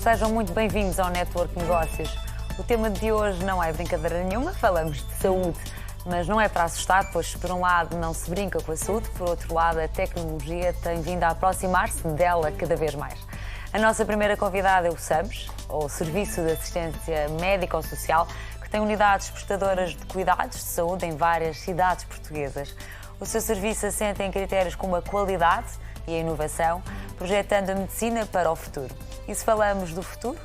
Sejam muito bem-vindos ao Network Negócios. O tema de hoje não é brincadeira nenhuma, falamos de saúde, mas não é para assustar, pois por um lado não se brinca com a saúde, por outro lado a tecnologia tem vindo a aproximar-se dela cada vez mais. A nossa primeira convidada é o SAMS, ou Serviço de Assistência Médico-Social, que tem unidades prestadoras de cuidados de saúde em várias cidades portuguesas. O seu serviço assenta em critérios como a qualidade e a inovação, projetando a medicina para o futuro. E se falamos do futuro,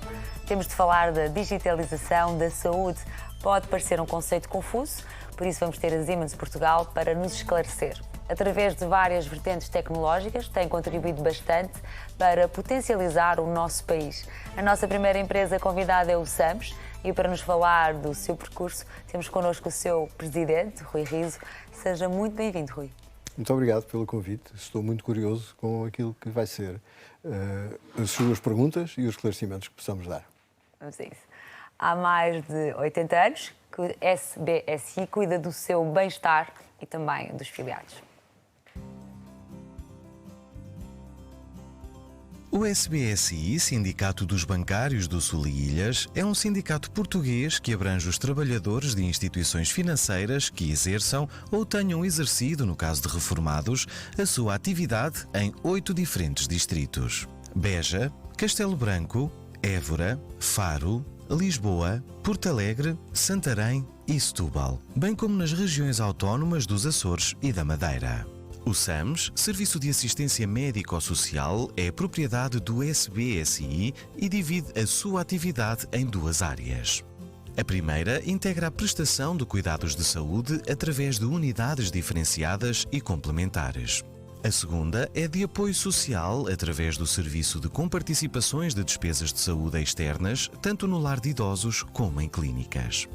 temos de falar da digitalização da saúde. Pode parecer um conceito confuso, por isso vamos ter a Siemens Portugal para nos esclarecer. Através de várias vertentes tecnológicas, tem contribuído bastante para potencializar o nosso país. A nossa primeira empresa convidada é o SAMS e para nos falar do seu percurso, temos connosco o seu presidente, Rui Riso. Seja muito bem-vindo, Rui. Muito obrigado pelo convite. Estou muito curioso com aquilo que vai ser as suas perguntas e os esclarecimentos que possamos dar. Vamos a isso. Há mais de 80 anos que o SBSI cuida do seu bem-estar e também dos filiados. O SBSI, Sindicato dos Bancários do Sul e Ilhas, é um sindicato português que abrange os trabalhadores de instituições financeiras que exerçam ou tenham exercido, no caso de reformados, a sua atividade em 8 diferentes distritos: Beja, Castelo Branco, Évora, Faro, Lisboa, Porto Alegre, Santarém e Setúbal, bem como nas regiões autónomas dos Açores e da Madeira. O SAMS, Serviço de Assistência Médico-Social, é propriedade do SBSI e divide a sua atividade em 2 áreas. A primeira integra a prestação de cuidados de saúde através de unidades diferenciadas e complementares. A segunda é de apoio social através do serviço de comparticipações de despesas de saúde externas, tanto no lar de idosos como em clínicas.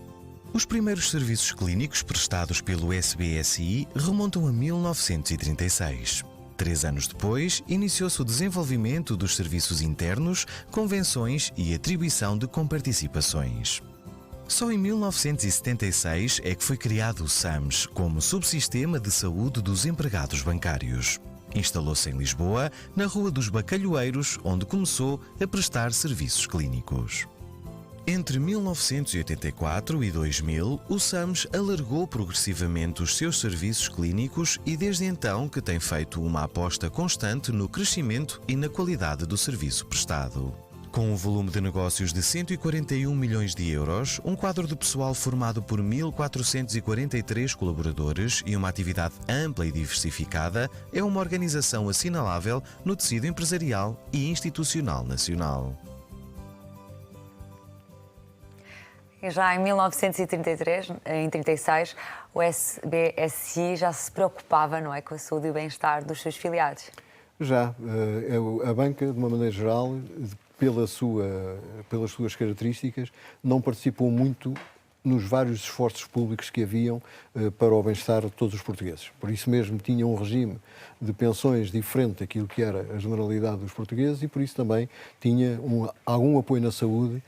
Os primeiros serviços clínicos prestados pelo SBSI remontam a 1936. 3 anos depois, iniciou-se o desenvolvimento dos serviços internos, convenções e atribuição de comparticipações. Só em 1976 é que foi criado o SAMS como subsistema de saúde dos empregados bancários. Instalou-se em Lisboa, na Rua dos Bacalhoeiros, onde começou a prestar serviços clínicos. Entre 1984 e 2000, o SAMS alargou progressivamente os seus serviços clínicos e desde então que tem feito uma aposta constante no crescimento e na qualidade do serviço prestado. Com um volume de negócios de 141 milhões de euros, um quadro de pessoal formado por 1.443 colaboradores e uma atividade ampla e diversificada, é uma organização assinalável no tecido empresarial e institucional nacional. Já em 1933, em 36, o SBSI já se preocupava, não é, com a saúde e o bem-estar dos seus filiados. Já, a banca, de uma maneira geral, pelas suas características, não participou muito nos vários esforços públicos que haviam para o bem-estar de todos os portugueses. Por isso mesmo tinha um regime de pensões diferente daquilo que era a generalidade dos portugueses e por isso também tinha algum apoio na saúde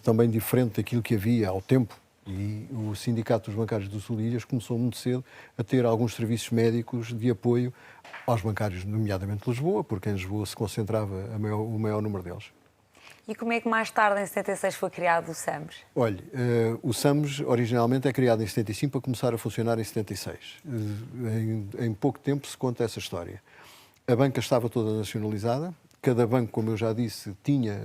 também diferente daquilo que havia ao tempo. E o Sindicato dos Bancários do Sul e Ilhas começou muito cedo a ter alguns serviços médicos de apoio aos bancários, nomeadamente Lisboa, porque em Lisboa se concentrava o maior número deles. E como é que mais tarde, em 76, foi criado o SAMS? Olhe, o SAMS originalmente é criado em 75 para começar a funcionar em 76. Em pouco tempo se conta essa história. A banca estava toda nacionalizada. Cada banco, como eu já disse, tinha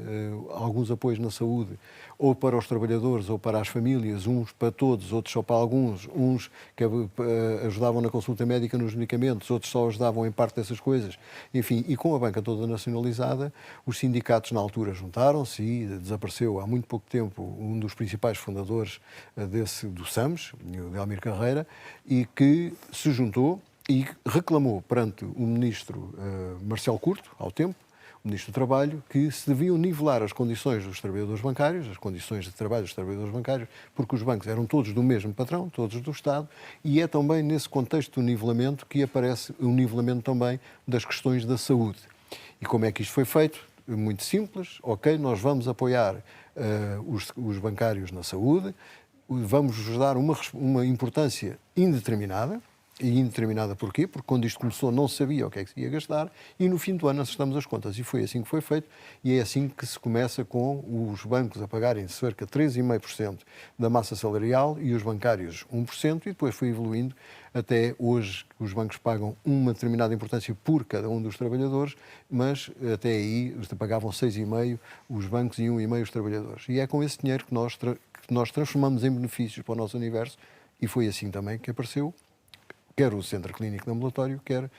alguns apoios na saúde, ou para os trabalhadores ou para as famílias, uns para todos, outros só para alguns, uns que ajudavam na consulta médica nos medicamentos, outros só ajudavam em parte dessas coisas. Enfim, e com a banca toda nacionalizada, os sindicatos na altura juntaram-se e desapareceu há muito pouco tempo um dos principais fundadores do SAMS, o Delmir Carreira, e que se juntou e reclamou perante o ministro Marcelo Curto, ao tempo, o Ministro do Trabalho, que se deviam nivelar as condições dos trabalhadores bancários, as condições de trabalho dos trabalhadores bancários, porque os bancos eram todos do mesmo patrão, todos do Estado, e é também nesse contexto do nivelamento que aparece o nivelamento também das questões da saúde. E como é que isto foi feito? Muito simples. Ok, nós vamos apoiar os bancários na saúde, vamos-vos dar uma importância indeterminada, e indeterminada. Porquê? Porque quando isto começou não se sabia o que é que se ia gastar e no fim do ano acertamos as contas. E foi assim que foi feito e é assim que se começa com os bancos a pagarem cerca de 3,5% da massa salarial e os bancários 1% e depois foi evoluindo até hoje os bancos pagam uma determinada importância por cada um dos trabalhadores, mas até aí pagavam 6,5% os bancos e 1,5% os trabalhadores. E é com esse dinheiro que nós transformamos em benefícios para o nosso universo e foi assim também que apareceu quer o centro clínico de ambulatório, quer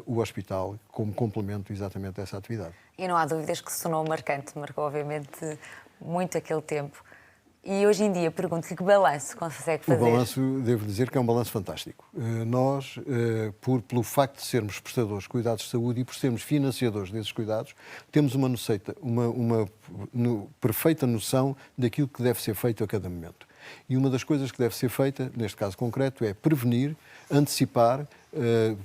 o hospital, como complemento exatamente a essa atividade. E não há dúvidas que se tornou marcante, marcou obviamente muito aquele tempo. E hoje em dia, pergunto-lhe que balanço consegue fazer? O balanço, devo dizer que é um balanço fantástico. Nós, pelo facto de sermos prestadores de cuidados de saúde e por sermos financiadores desses cuidados, temos uma perfeita noção daquilo que deve ser feito a cada momento. E uma das coisas que deve ser feita, neste caso concreto, é prevenir, antecipar,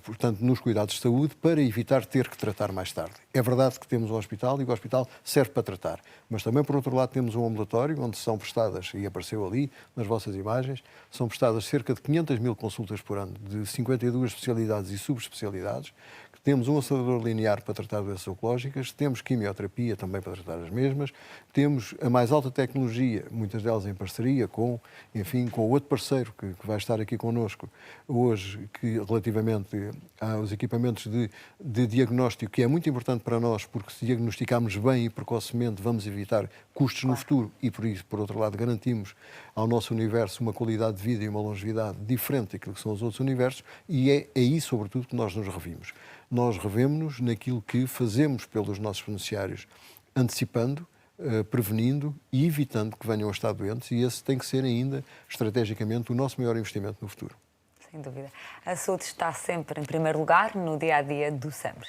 portanto, nos cuidados de saúde, para evitar ter que tratar mais tarde. É verdade que temos um hospital e o hospital serve para tratar, mas também, por outro lado, temos um ambulatório onde são prestadas, e apareceu ali nas vossas imagens, são prestadas cerca de 500 mil consultas por ano, de 52 especialidades e subespecialidades. Temos um acelerador linear para tratar doenças oncológicas, temos quimioterapia também para tratar as mesmas, temos a mais alta tecnologia, muitas delas em parceria com outro parceiro que vai estar aqui connosco hoje, que relativamente aos equipamentos de diagnóstico, que é muito importante para nós, porque se diagnosticarmos bem e precocemente vamos evitar custos no futuro e por isso, por outro lado, garantimos ao nosso universo uma qualidade de vida e uma longevidade diferente daquilo que são os outros universos e é aí, sobretudo, que nós nos revimos. Nós revemos-nos naquilo que fazemos pelos nossos beneficiários, antecipando, prevenindo e evitando que venham a estar doentes e esse tem que ser ainda, estrategicamente, o nosso maior investimento no futuro. Sem dúvida. A saúde está sempre em primeiro lugar no dia-a-dia do SAMS.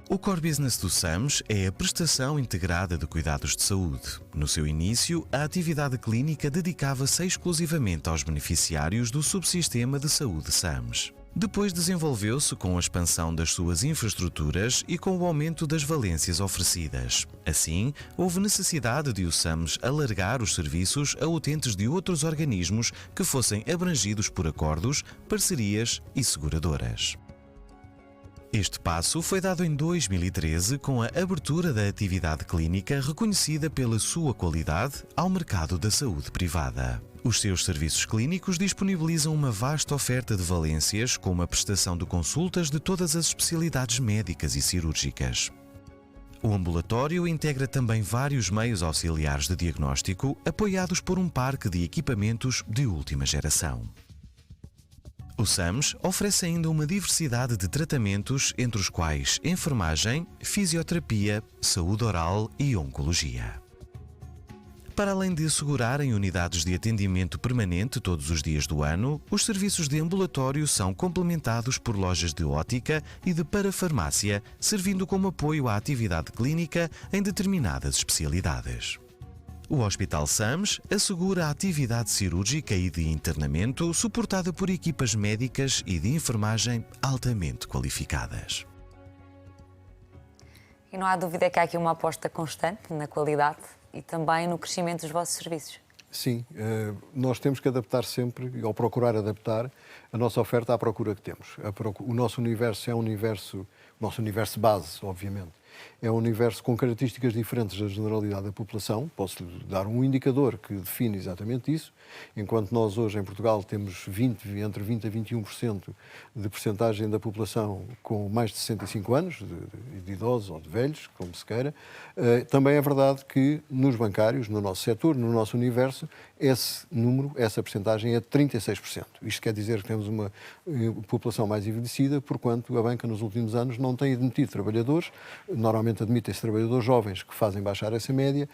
O core business do SAMS é a prestação integrada de cuidados de saúde. No seu início, a atividade clínica dedicava-se exclusivamente aos beneficiários do subsistema de saúde SAMS. Depois desenvolveu-se com a expansão das suas infraestruturas e com o aumento das valências oferecidas. Assim, houve necessidade de o SAMS alargar os serviços a utentes de outros organismos que fossem abrangidos por acordos, parcerias e seguradoras. Este passo foi dado em 2013 com a abertura da atividade clínica reconhecida pela sua qualidade ao mercado da saúde privada. Os seus serviços clínicos disponibilizam uma vasta oferta de valências com uma prestação de consultas de todas as especialidades médicas e cirúrgicas. O ambulatório integra também vários meios auxiliares de diagnóstico apoiados por um parque de equipamentos de última geração. O SAMS oferece ainda uma diversidade de tratamentos, entre os quais enfermagem, fisioterapia, saúde oral e oncologia. Para além de assegurarem unidades de atendimento permanente todos os dias do ano, os serviços de ambulatório são complementados por lojas de ótica e de parafarmácia, servindo como apoio à atividade clínica em determinadas especialidades. O Hospital SAMS assegura a atividade cirúrgica e de internamento suportada por equipas médicas e de enfermagem altamente qualificadas. E não há dúvida que há aqui uma aposta constante na qualidade e também no crescimento dos vossos serviços. Sim, nós temos que adaptar sempre, ou procurar adaptar, a nossa oferta à procura que temos. O nosso universo é o nosso universo base, obviamente. É um universo com características diferentes da generalidade da população. Posso-lhe dar um indicador que define exatamente isso. Enquanto nós hoje em Portugal temos entre 20% a 21% de percentagem da população com mais de 65 anos, de idosos ou de velhos, como se queira, também é verdade que nos bancários, no nosso setor, no nosso universo, esse número, essa percentagem é de 36%. Isto quer dizer que temos uma população mais envelhecida, porquanto a banca nos últimos anos não tem admitido trabalhadores, normalmente admitem-se trabalhadores jovens que fazem baixar essa média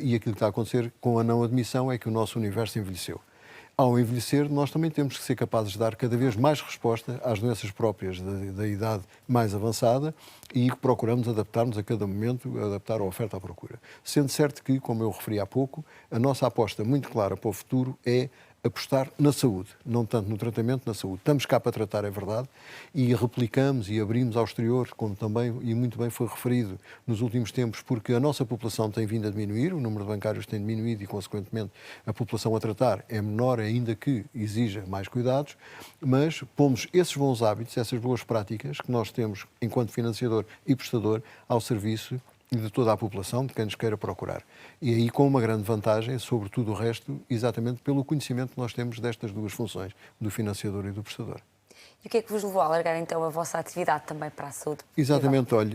e aquilo que está a acontecer com a não admissão é que o nosso universo envelheceu. Ao envelhecer, nós também temos que ser capazes de dar cada vez mais resposta às doenças próprias da idade mais avançada e procuramos adaptar-nos a cada momento, adaptar a oferta à procura. Sendo certo que, como eu referi há pouco, a nossa aposta muito clara para o futuro é apostar na saúde, não tanto no tratamento, na saúde. Estamos cá para tratar, é verdade, e replicamos e abrimos ao exterior, como também e muito bem foi referido nos últimos tempos, porque a nossa população tem vindo a diminuir, o número de bancários tem diminuído e, consequentemente, a população a tratar é menor, ainda que exija mais cuidados, mas pomos esses bons hábitos, essas boas práticas que nós temos enquanto financiador e prestador ao serviço de toda a população, de quem nos queira procurar. E aí com uma grande vantagem sobre tudo o resto, exatamente pelo conhecimento que nós temos destas duas funções, do financiador e do prestador. E o que é que vos levou a alargar, então, a vossa atividade também para a saúde? Exatamente, olha,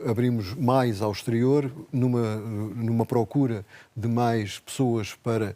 abrimos mais ao exterior, numa procura de mais pessoas para,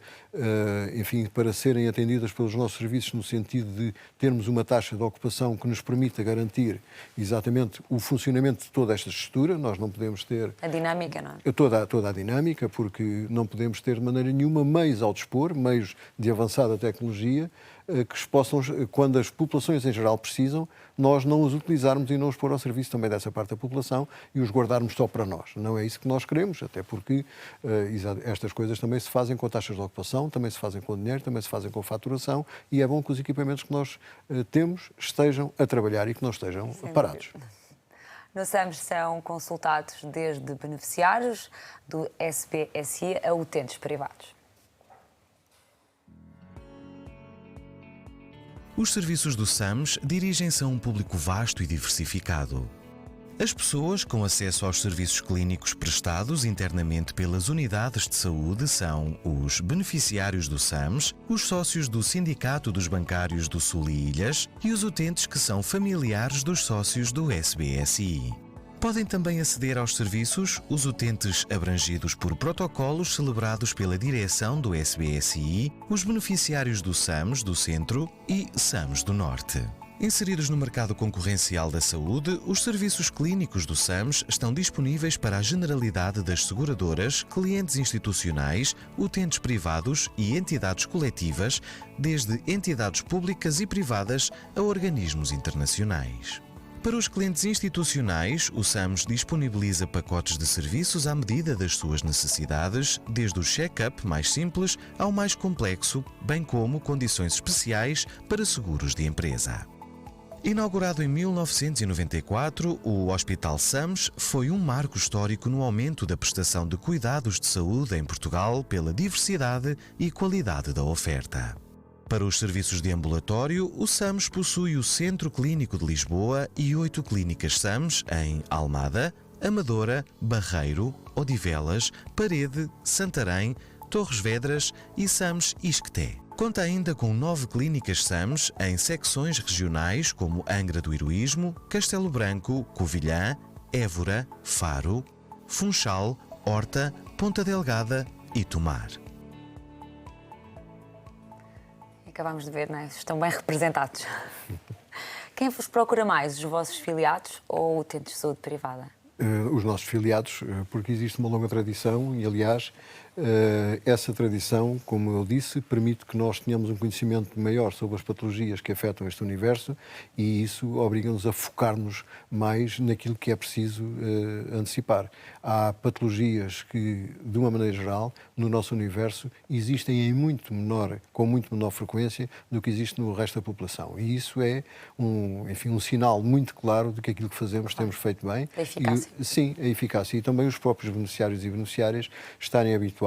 enfim, para serem atendidas pelos nossos serviços, no sentido de termos uma taxa de ocupação que nos permita garantir exatamente o funcionamento de toda esta estrutura. Nós não podemos ter... A dinâmica, não é? Toda a dinâmica, porque não podemos ter de maneira nenhuma meios ao dispor, meios de avançada tecnologia, que possam, quando as populações em geral precisam, nós não os utilizarmos e não os pôr ao serviço também dessa parte da população e os guardarmos só para nós. Não é isso que nós queremos, até porque estas coisas também se fazem com taxas de ocupação, também se fazem com dinheiro, também se fazem com faturação, e é bom que os equipamentos que nós temos estejam a trabalhar e que não estejam parados. No SAMS são consultados desde beneficiários do SBSI a utentes privados. Os serviços do SAMS dirigem-se a um público vasto e diversificado. As pessoas com acesso aos serviços clínicos prestados internamente pelas unidades de saúde são os beneficiários do SAMS, os sócios do Sindicato dos Bancários do Sul e Ilhas e os utentes que são familiares dos sócios do SBSI. Podem também aceder aos serviços os utentes abrangidos por protocolos celebrados pela direção do SBSI, os beneficiários do SAMS do Centro e SAMS do Norte. Inseridos no mercado concorrencial da saúde, os serviços clínicos do SAMS estão disponíveis para a generalidade das seguradoras, clientes institucionais, utentes privados e entidades coletivas, desde entidades públicas e privadas a organismos internacionais. Para os clientes institucionais, o SAMS disponibiliza pacotes de serviços à medida das suas necessidades, desde o check-up mais simples ao mais complexo, bem como condições especiais para seguros de empresa. Inaugurado em 1994, o Hospital SAMS foi um marco histórico no aumento da prestação de cuidados de saúde em Portugal pela diversidade e qualidade da oferta. Para os serviços de ambulatório, o SAMS possui o Centro Clínico de Lisboa e 8 clínicas SAMS em Almada, Amadora, Barreiro, Odivelas, Parede, Santarém, Torres Vedras e SAMS Isqueté. Conta ainda com 9 clínicas SAMS em secções regionais como Angra do Heroísmo, Castelo Branco, Covilhã, Évora, Faro, Funchal, Horta, Ponta Delgada e Tomar. Acabámos de ver, não é? Estão bem representados. Quem vos procura mais, os vossos filiados ou utentes de saúde privada? Os nossos filiados, porque existe uma longa tradição e, aliás, essa tradição, como eu disse, permite que nós tenhamos um conhecimento maior sobre as patologias que afetam este universo e isso obriga-nos a focar-nos mais naquilo que é preciso antecipar. Há patologias que, de uma maneira geral, no nosso universo, existem com muito menor frequência do que existe no resto da população. E isso é um sinal muito claro de que aquilo que fazemos temos feito bem. A eficácia. Sim, a eficácia. E também os próprios beneficiários e beneficiárias estarem habituados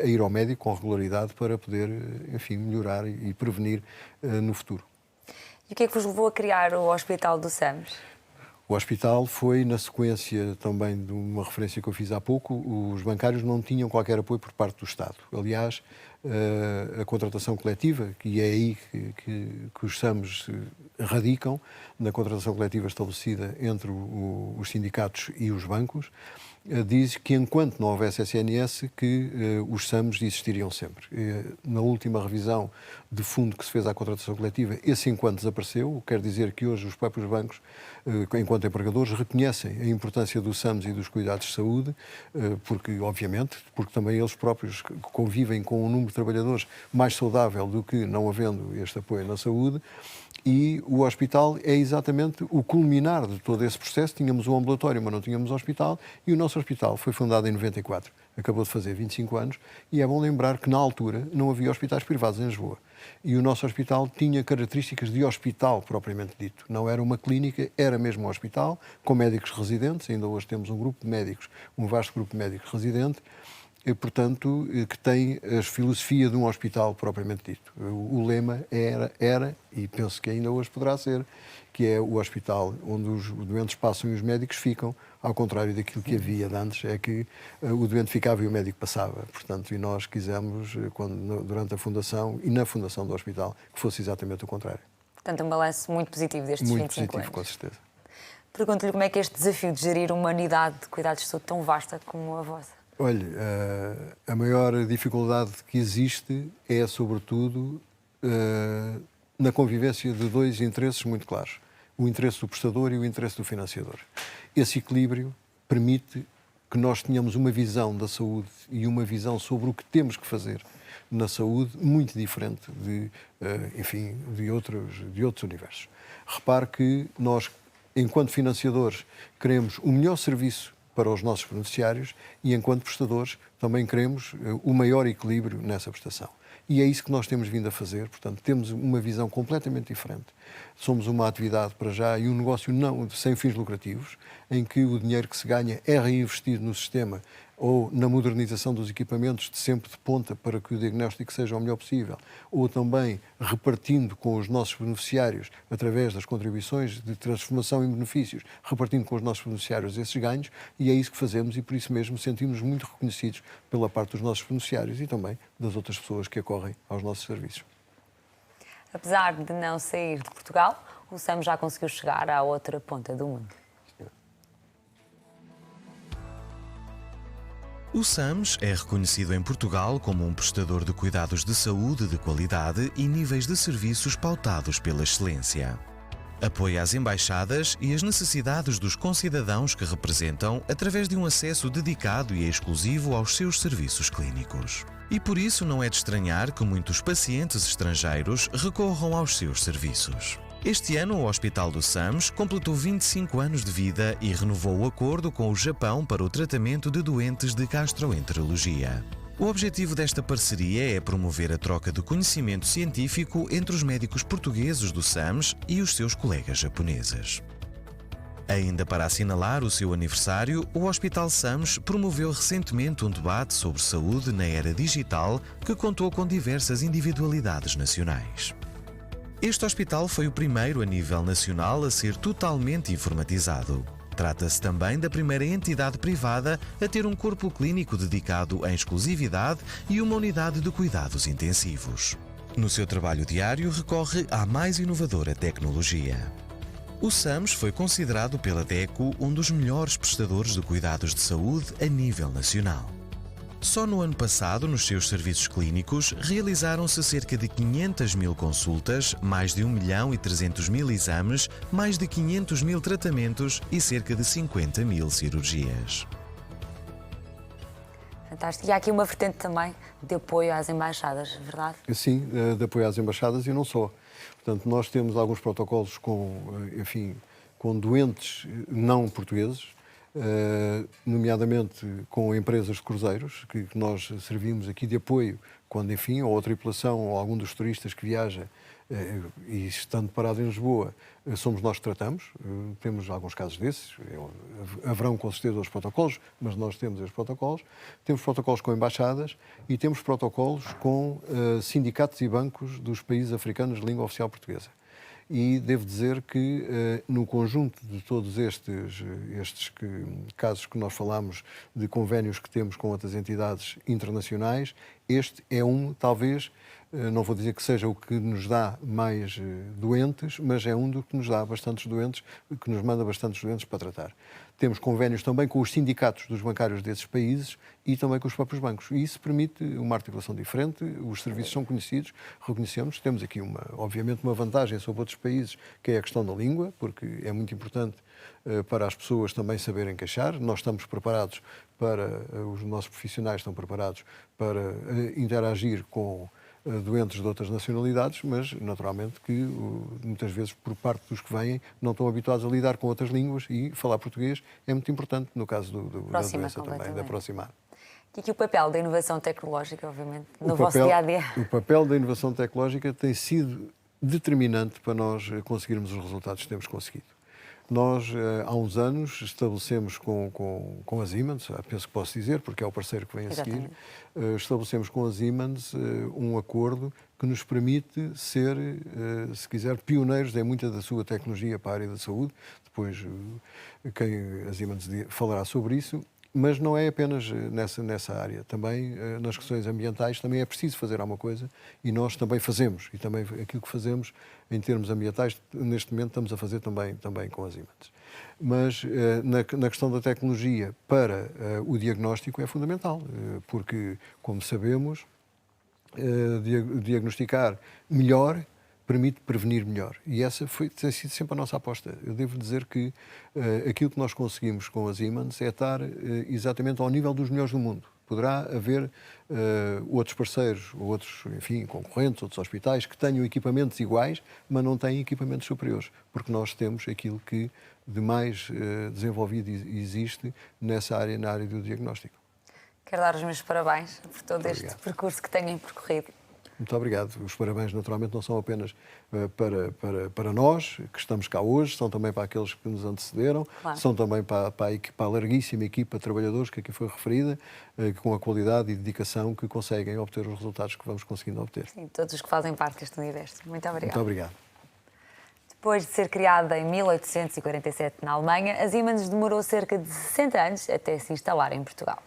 a ir ao médico com regularidade para poder, enfim, melhorar e prevenir no futuro. E o que é que vos levou a criar o Hospital do SAMS? O hospital foi na sequência também de uma referência que eu fiz há pouco. Os bancários não tinham qualquer apoio por parte do Estado. Aliás, a contratação coletiva, que é aí que os SAMS radicam, na contratação coletiva estabelecida entre os sindicatos e os bancos, diz que enquanto não houvesse SNS, que os SAMS existiriam sempre. Na última revisão de fundo que se fez à contratação coletiva, esse enquanto desapareceu, quer dizer que hoje os próprios bancos, enquanto empregadores, reconhecem a importância do SAMS e dos cuidados de saúde, porque também eles próprios convivem com um número de trabalhadores mais saudável do que não havendo este apoio na saúde, E o hospital é exatamente o culminar de todo esse processo. Tínhamos um ambulatório, mas não tínhamos hospital, e o nosso hospital foi fundado em 94. Acabou de fazer 25 anos, e é bom lembrar que, na altura, não havia hospitais privados em Lisboa. E o nosso hospital tinha características de hospital, propriamente dito. Não era uma clínica, era mesmo um hospital, com médicos residentes. Ainda hoje temos um grupo de médicos, um vasto grupo de médicos residente, e, portanto, que tem a filosofia de um hospital propriamente dito. O lema era, e penso que ainda hoje poderá ser, que é o hospital onde os doentes passam e os médicos ficam, ao contrário daquilo que havia de antes, é que o doente ficava e o médico passava. Portanto, e nós quisemos, durante a fundação e na fundação do hospital, que fosse exatamente o contrário. Portanto, um balanço muito positivo destes muito 25 positivo, anos. com certeza. Pergunto-lhe como é que é este desafio de gerir uma unidade de cuidados de saúde tão vasta como a vossa? Olha, a maior dificuldade que existe é, sobretudo, na convivência de dois interesses muito claros. O interesse do prestador e o interesse do financiador. Esse equilíbrio permite que nós tenhamos uma visão da saúde e uma visão sobre o que temos que fazer na saúde muito diferente de outros universos. Repare que nós, enquanto financiadores, queremos o melhor serviço para os nossos beneficiários e, enquanto prestadores, também queremos o maior equilíbrio nessa prestação. E é isso que nós temos vindo a fazer. Portanto, temos uma visão completamente diferente. Somos uma atividade, para já, e um negócio sem fins lucrativos, em que o dinheiro que se ganha é reinvestido no sistema ou na modernização dos equipamentos, sempre de ponta, para que o diagnóstico seja o melhor possível, ou também repartindo com os nossos beneficiários, através das contribuições de transformação em benefícios, repartindo com os nossos beneficiários esses ganhos, e é isso que fazemos, e por isso mesmo sentimos muito reconhecidos pela parte dos nossos beneficiários e também das outras pessoas que acorrem aos nossos serviços. Apesar de não sair de Portugal, o SAMS já conseguiu chegar à outra ponta do mundo. O SAMS é reconhecido em Portugal como um prestador de cuidados de saúde de qualidade e níveis de serviços pautados pela excelência. Apoia as embaixadas e as necessidades dos concidadãos que representam através de um acesso dedicado e exclusivo aos seus serviços clínicos. E por isso não é de estranhar que muitos pacientes estrangeiros recorram aos seus serviços. Este ano, o Hospital do SAMS completou 25 anos de vida e renovou o acordo com o Japão para o tratamento de doentes de gastroenterologia. O objetivo desta parceria é promover a troca de conhecimento científico entre os médicos portugueses do SAMS e os seus colegas japoneses. Ainda para assinalar o seu aniversário, o Hospital SAMS promoveu recentemente um debate sobre saúde na era digital que contou com diversas individualidades nacionais. Este hospital foi o primeiro a nível nacional a ser totalmente informatizado. Trata-se também da primeira entidade privada a ter um corpo clínico dedicado em exclusividade e uma unidade de cuidados intensivos. No seu trabalho diário, recorre à mais inovadora tecnologia. O SAMS foi considerado pela DECO um dos melhores prestadores de cuidados de saúde a nível nacional. Só no ano passado, nos seus serviços clínicos, realizaram-se cerca de 500 mil consultas, mais de 1.300.000 exames, mais de 500 mil tratamentos e cerca de 50 mil cirurgias. Fantástico. E há aqui uma vertente também de apoio às embaixadas, verdade? Sim, de apoio às embaixadas e não só. Portanto, nós temos alguns protocolos com doentes não portugueses, nomeadamente com empresas de cruzeiros, que nós servimos aqui de apoio quando, ou a tripulação ou algum dos turistas que viaja e estando parado em Lisboa, somos nós que tratamos. Temos alguns casos desses, haverão com certeza os protocolos, mas nós temos os protocolos. Temos protocolos com embaixadas e temos protocolos com sindicatos e bancos dos países africanos de língua oficial portuguesa. E devo dizer que, no conjunto de todos estes casos que nós falamos, de convénios que temos com outras entidades internacionais, este é talvez, não vou dizer que seja o que nos dá mais doentes, mas é um do que nos dá bastantes doentes, que nos manda bastantes doentes para tratar. Temos convénios também com os sindicatos dos bancários desses países e também com os próprios bancos. E isso permite uma articulação diferente, os serviços são conhecidos, reconhecemos. Temos aqui, obviamente, uma vantagem sobre outros países, que é a questão da língua, porque é muito importante para as pessoas também saberem queixar. Nós estamos preparados os nossos profissionais estão preparados para interagir com doentes de outras nacionalidades, mas naturalmente que muitas vezes por parte dos que vêm não estão habituados a lidar com outras línguas e falar português é muito importante no caso da doença também, de aproximar. E aqui o papel da inovação tecnológica, obviamente, no vosso dia-a-dia. O papel da inovação tecnológica tem sido determinante para nós conseguirmos os resultados que temos conseguido. Nós, há uns anos, estabelecemos com a Siemens, penso que posso dizer, porque é o parceiro que vem a seguir, estabelecemos com a Siemens um acordo que nos permite ser, se quiser, pioneiros em muita da sua tecnologia para a área da saúde. Depois, a Siemens falará sobre isso. Mas não é apenas nessa área. Também nas questões ambientais também é preciso fazer alguma coisa e nós também fazemos. E também aquilo que fazemos em termos ambientais, neste momento estamos a fazer também com as Siemens. Mas na questão da tecnologia para o diagnóstico é fundamental, porque, como sabemos, diagnosticar melhor permite prevenir melhor. E essa tem sido sempre a nossa aposta. Eu devo dizer que aquilo que nós conseguimos com a Siemens é estar exatamente ao nível dos melhores do mundo. Poderá haver outros parceiros, outros, enfim, concorrentes, outros hospitais que tenham equipamentos iguais, mas não têm equipamentos superiores, porque nós temos aquilo que de mais desenvolvido existe nessa área, na área do diagnóstico. Quero dar os meus parabéns por todo este percurso que têm percorrido. Muito obrigado. Os parabéns, naturalmente, não são apenas para nós, que estamos cá hoje, são também para aqueles que nos antecederam, claro. São também para a larguíssima equipa de trabalhadores que aqui foi referida, com a qualidade e dedicação que conseguem obter os resultados que vamos conseguindo obter. Sim, todos os que fazem parte deste universo. Muito obrigado. Muito obrigado. Depois de ser criada em 1847 na Alemanha, a Siemens demorou cerca de 60 anos até se instalar em Portugal.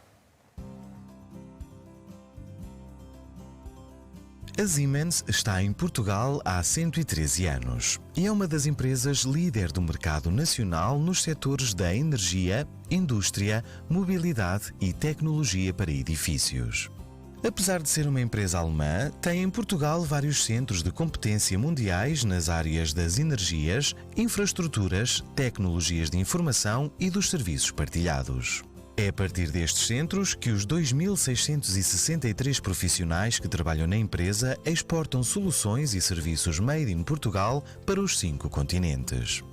A Siemens está em Portugal há 113 anos e é uma das empresas líder do mercado nacional nos setores da energia, indústria, mobilidade e tecnologia para edifícios. Apesar de ser uma empresa alemã, tem em Portugal vários centros de competência mundiais nas áreas das energias, infraestruturas, tecnologias de informação e dos serviços partilhados. É a partir destes centros que os 2.663 profissionais que trabalham na empresa exportam soluções e serviços made in Portugal para os 5 continentes.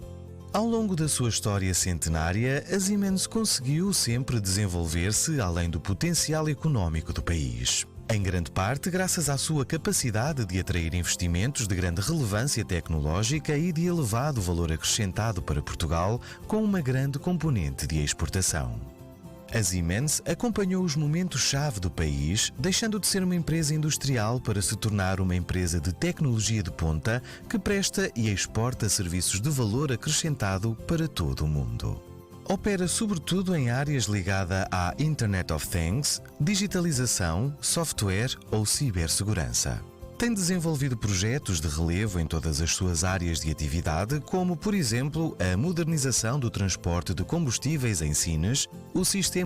Ao longo da sua história centenária, a Siemens conseguiu sempre desenvolver-se além do potencial económico do país. Em grande parte graças à sua capacidade de atrair investimentos de grande relevância tecnológica e de elevado valor acrescentado para Portugal, com uma grande componente de exportação. A Siemens acompanhou os momentos-chave do país, deixando de ser uma empresa industrial para se tornar uma empresa de tecnologia de ponta que presta e exporta serviços de valor acrescentado para todo o mundo. Opera sobretudo em áreas ligadas à Internet of Things, digitalização, software ou cibersegurança. Tem desenvolvido projetos de relevo em todas as suas áreas de atividade, como, por exemplo, a modernização do transporte de combustíveis em Sines, o sistema